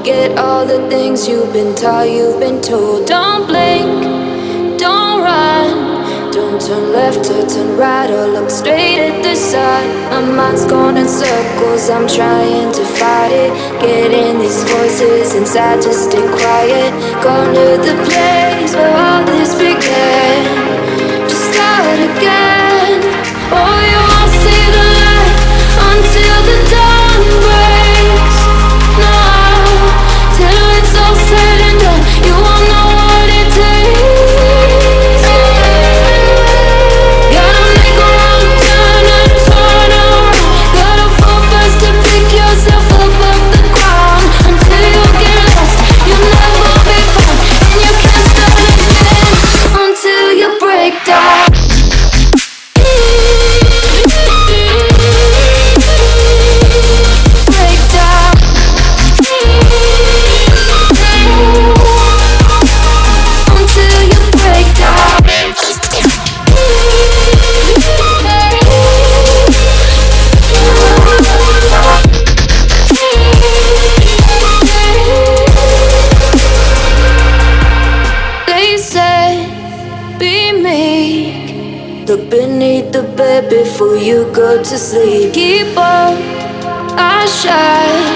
forget all the things you've been taught, you've been told. Don't blink, don't run, don't turn left or turn right or look straight at the sun. My mind's going in circles, I'm trying to fight it. Getting these voices inside to stay quiet. Going to the place where all this began. Just start again. Oh, you won't see the light until the dawn breaks. No, till it's all said and done, you won't know what it takes. Gotta make a wrong turn and turn around. Gotta fall fast to pick yourself up off the ground. Until you get lost, you'll never be found, and you can't start again until you break down. Look beneath the bed before you go to sleep. Keep on, I shine.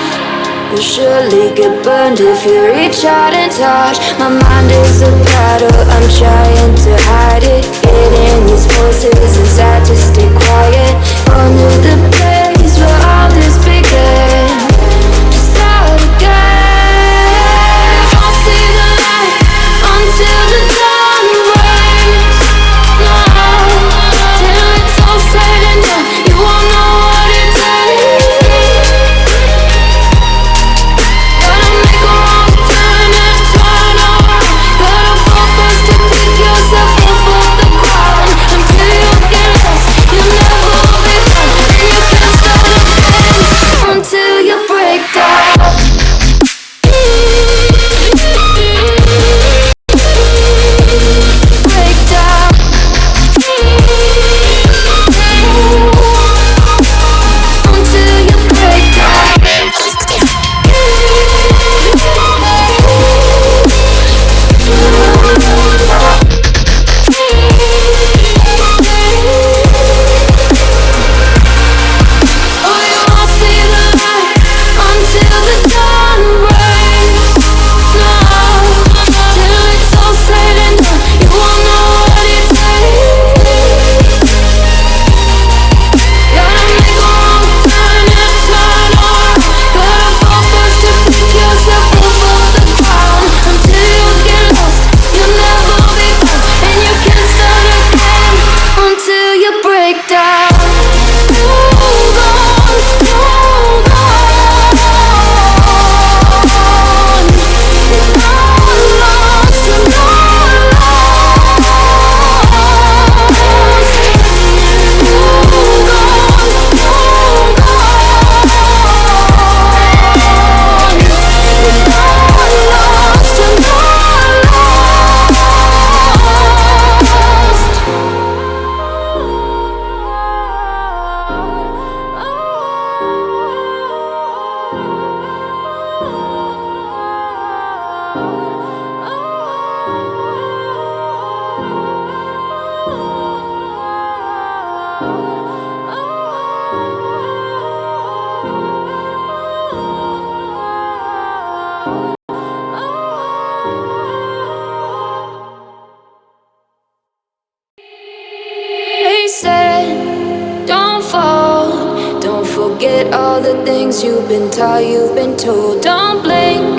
You'll surely get burned if you reach out and touch. My mind is a battle, I'm trying to hide it. Getting these voices inside to stay quiet. Under the place where all this began. Just start again. I'll see the light until the dawn breaks. No, till it's all said and done, you won't know what it takes. Gotta make a wrong turn and turn around. Gotta fall fast to pick yourself up off the ground. Until you get lost, you'll never be found, and you can't start again until you break down. They said, don't fall, don't forget all the things you've been taught, you've been told. Don't blink,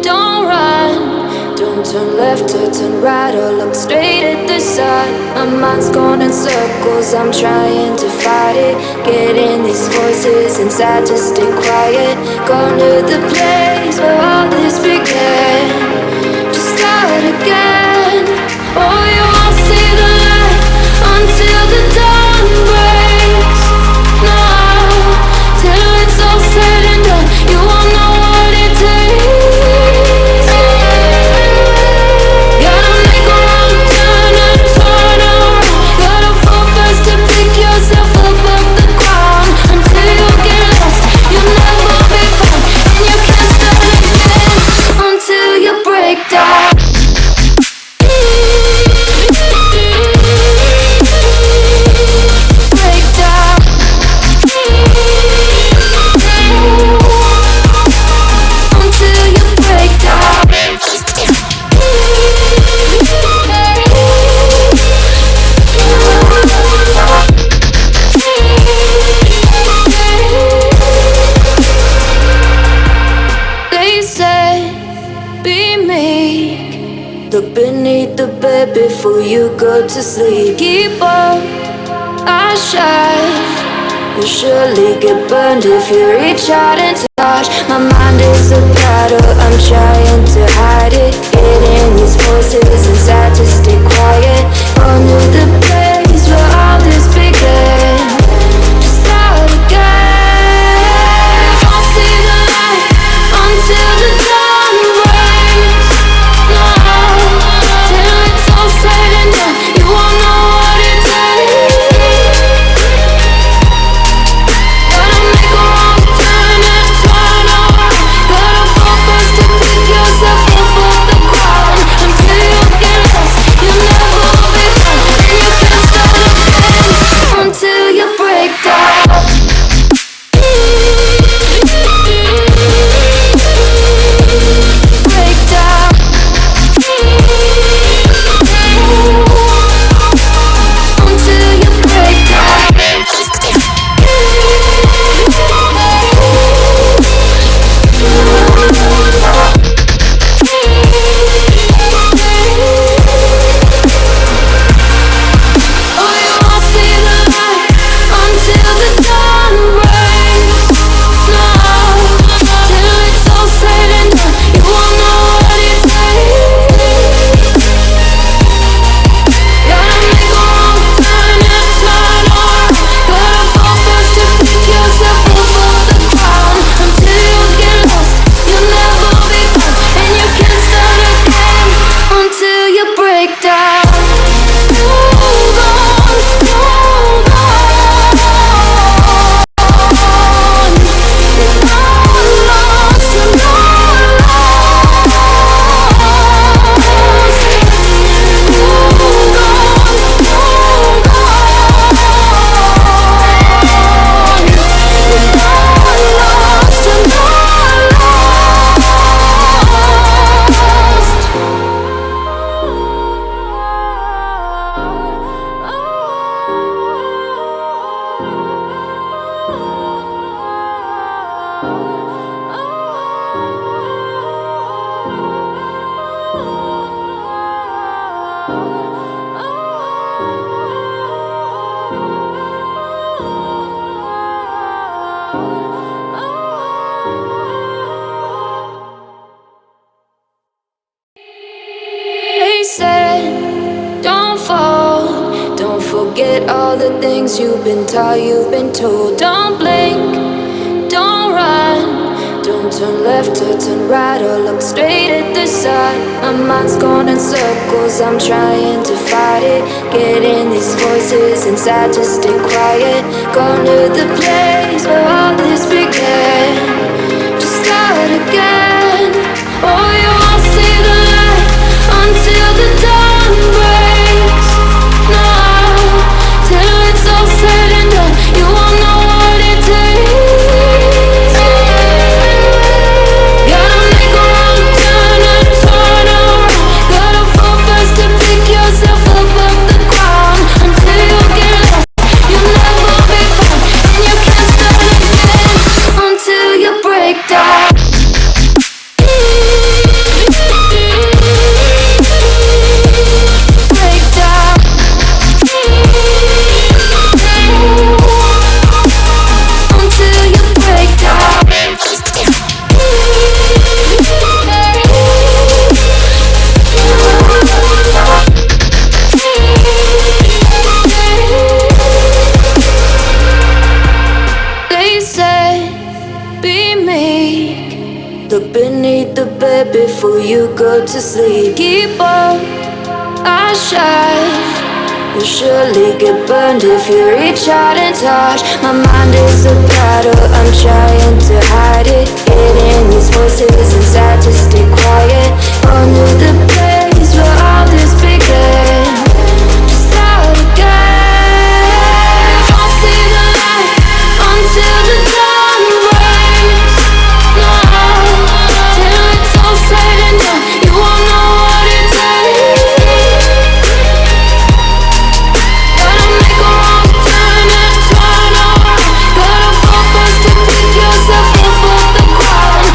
don't run, don't turn left or turn right or look straight at the sun. My mind's going in circles, I'm trying to fight it. Getting these voices inside to stay quiet. Going to the place where all this began. Just start again. Oh, you won't see the light until the dawn breaks. No, till it's all said and done, you won't know what it takes. Gotta make a wrong turn and turn around. Gotta fall fast to pick yourself up off the ground. Until you get lost, you'll never be found, and you can't Look beneath the bed before you go to sleep. Keep on, I shine. You'll surely get burned if you reach out and touch. My mind is a battle, I'm trying to hide it. Getting these voices inside to stay quiet. Under the place where all this began. Just start again. I'll see the light until the dawn breaks. No, till it's all said and done, you won't know what it takes. Until you break down. Break down. Until you break down. They said, don't fall. Don't forget all the things you've been taught, you've been told. Don't blink, don't run. Don't turn left or turn right or look straight at the sun. My mind's going in circles, I'm trying to fight it. Getting these voices inside to stay quiet. Gone to the place where all this began. Just start again. Oh, you won't see the light until the dawn breaks. No, till it's all said and done, you won't know what it takes. Gotta make a wrong turn and turn around. Gotta fall first to pick yourself up off the ground. Until you get lost, you'll never be found, and you can't start again until you break down. Look beneath the bed before you go to sleep. Keep on, I shine. You'll surely get burned if you reach out and touch. My mind is a battle, I'm trying to hide it. Getting these voices inside to stay quiet. Under the place where all this began. Just start again. I'll see the light until the dawn breaks. No, till it's all said and done, you won't know what it takes. Gotta make a wrong turn and turn around. Gotta fall first to pick yourself up off the ground.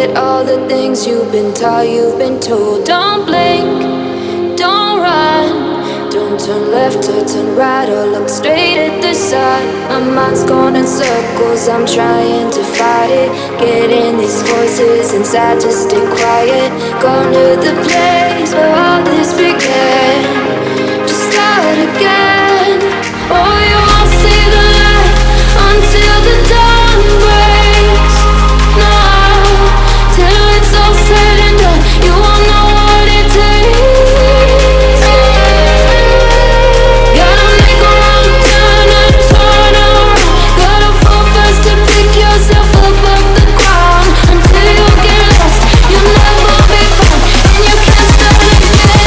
forget all the things you've been taught, you've been told. Don't blink, don't run, don't turn left or turn right or look straight at the sun. My mind's going in circles, I'm trying to fight it. Getting these voices inside to stay quiet. Gone to the place where all this began. Just start again. Oh, you won't see the light until the dawn breaks. No, till it's all said and done, you won't know what it takes. Gotta make a wrong turn and turn around. Gotta fall fast to pick yourself up off the ground. Until you get lost, you'll never be found, and you can't start again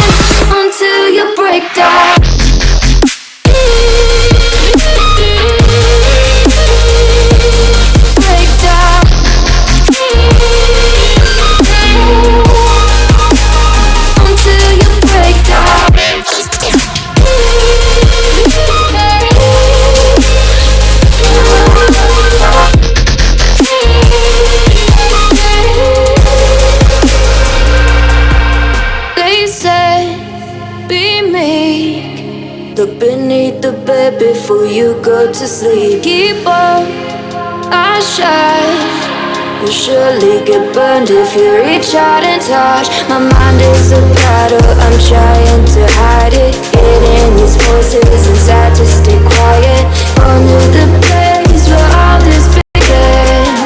until you break down. Look beneath the bed before you go to sleep. Keep on, I shine. You'll surely get burned if you reach out and touch. My mind is a battle, I'm trying to hide it. Getting these voices inside to stay quiet. On to the place where all this began.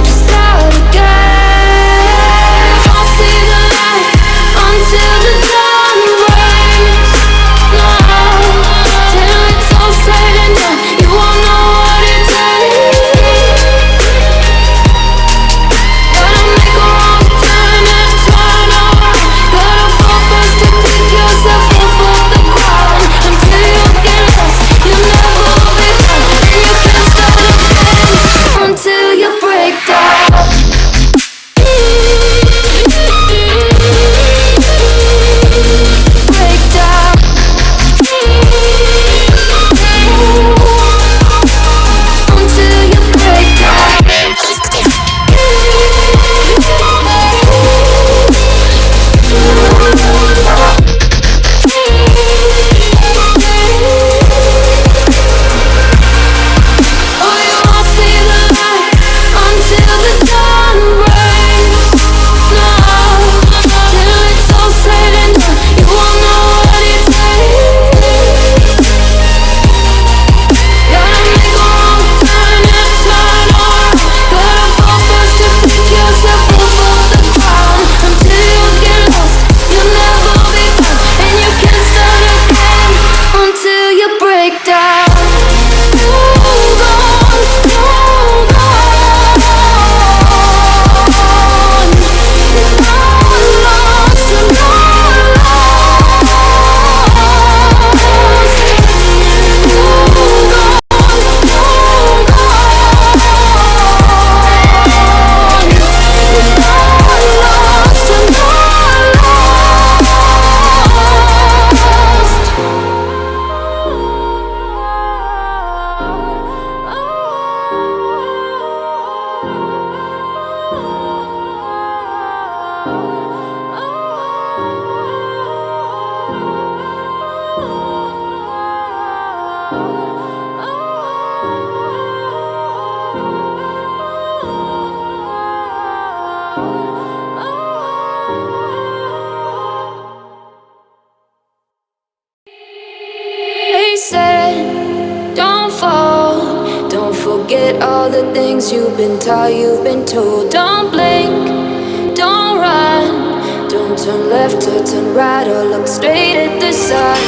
Just start again. I'll see the light until the dawn breaks. No, till it's all said and done, you won't know what it takes. Gotta make a wrong turn and turn around. Gotta fall fast to pick yourself up off the ground. Until you get lost, you'll never be found, and you can't start again until you break down. Break down. Until you break down. Oh, you won't see the light until the dawn breaks. No, till it's all said and done, you won't know what it takes. Gotta make a wrong turn and turn around. Gotta fall fast to pick yourself up off the ground. Until you get lost, you'll never be found, and you can't start again until you break down. Hold on, hold on. You're not lost, you're not lost. Hold on, hold on. You're not lost, you're not They said, don't fall, don't forget all the things you've been taught, you've been told. Don't blink, don't run, don't turn left or turn right or look straight at the sun.